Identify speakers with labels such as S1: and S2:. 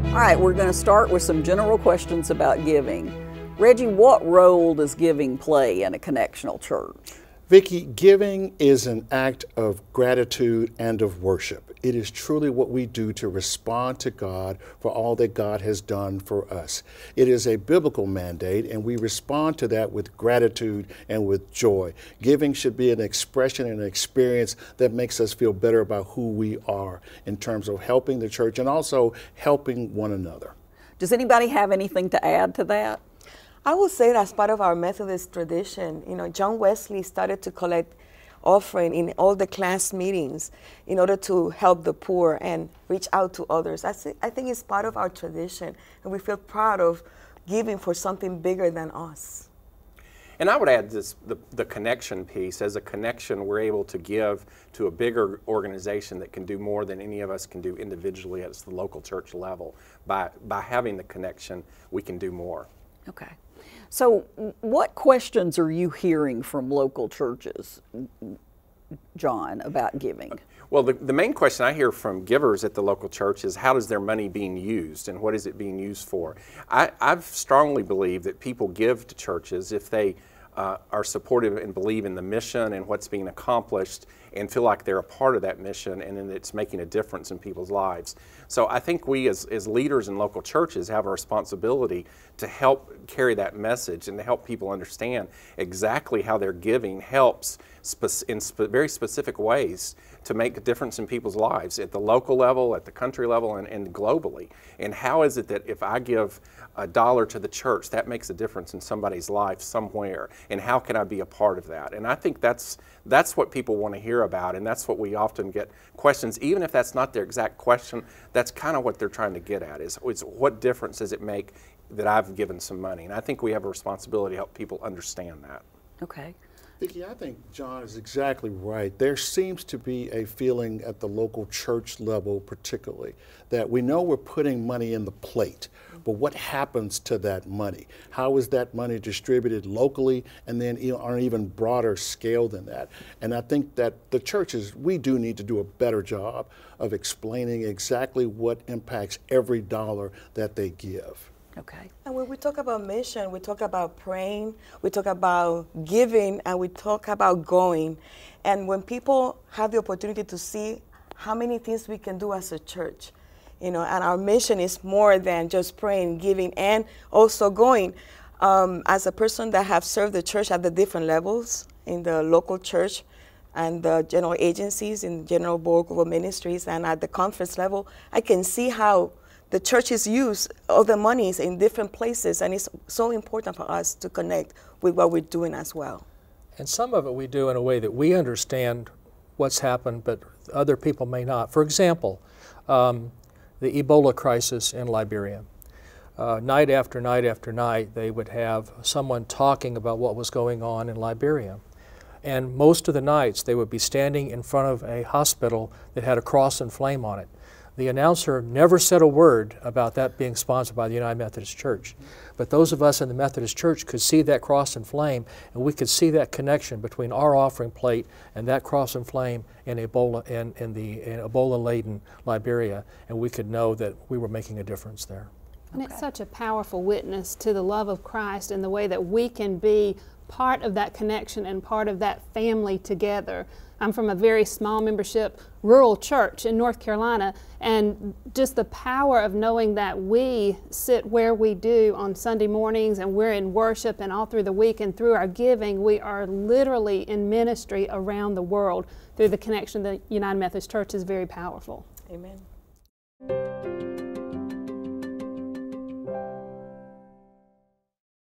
S1: All right, we're going to start with some general questions about giving. Reggie, what role does giving play in a connectional church?
S2: Vicki, giving is an act of gratitude and of worship. It is truly what we do to respond to God for all that God has done for us. It is a biblical mandate, and we respond to that with gratitude and with joy. Giving should be an expression and an experience that makes us feel better about who we are in terms of helping the church and also helping one another.
S1: Does anybody have anything to add to that?
S3: I would say that's part of our Methodist tradition. You know, John Wesley started to collect offering in all the class meetings in order to help the poor and reach out to others. I think it's part of our tradition, and we feel proud of giving for something bigger than us.
S4: And I would add this, the connection piece. As a connection, we're able to give to a bigger organization that can do more than any of us can do individually at the local church level. By having the connection, we can do more.
S1: Okay. So what questions are you hearing from local churches, John, about giving?
S4: Well, the main question I hear from givers at the local church is how is their money being used and what is it being used for? I've strongly believe that people give to churches if they are supportive and believe in the mission and what's being accomplished and feel like they're a part of that mission and it's making a difference in people's lives. So I think we as leaders in local churches have a responsibility to help carry that message and to help people understand exactly how their giving helps in very specific ways to make a difference in people's lives at the local level, at the country level, and globally. And how is it that if I give $1 to the church, that makes a difference in somebody's life somewhere? And how can I be a part of that? And I think that's what people want to hear about, and that's what we often get questions. Even if that's not their exact question, that's kind of what they're trying to get at, is what difference does it make that I've given some money? And I think we have a responsibility to help people understand that.
S1: Okay.
S2: Vicki, I think John is exactly right. There seems to be a feeling at the local church level particularly that we know we're putting money in the plate, but what happens to that money? How is that money distributed locally and then on an even broader scale than that? And I think that the churches, we do need to do a better job of explaining exactly what impacts every dollar that they give.
S1: Okay.
S3: And when we talk about mission, we talk about praying, we talk about giving, and we talk about going. And when people have the opportunity to see how many things we can do as a church, you know, and our mission is more than just praying, giving, and also going. As a person that have served the church at the different levels in the local church and the general agencies in General Board of Ministries and at the conference level, I can see how the churches use all the monies in different places, and it's so important for us to connect with what we're doing as well.
S5: And some of it we do in a way that we understand what's happened, but other people may not. For example, the Ebola crisis in Liberia. Night after night after night, they would have someone talking about what was going on in Liberia. And most of the nights, they would be standing in front of a hospital that had a cross and flame on it. The announcer never said a word about that being sponsored by the United Methodist Church. But those of us in the Methodist Church could see that cross and flame, and we could see that connection between our offering plate and that cross and flame in Ebola, in Ebola-laden Liberia, and we could know that we were making a difference there.
S6: And it's such a powerful witness to the love of Christ and the way that we can be part of that connection and part of that family together. I'm from a very small membership rural church in North Carolina, and just the power of knowing that we sit where we do on Sunday mornings and we're in worship and all through the week, and through our giving we are literally in ministry around the world through the connection to the United Methodist Church is very powerful.
S3: Amen.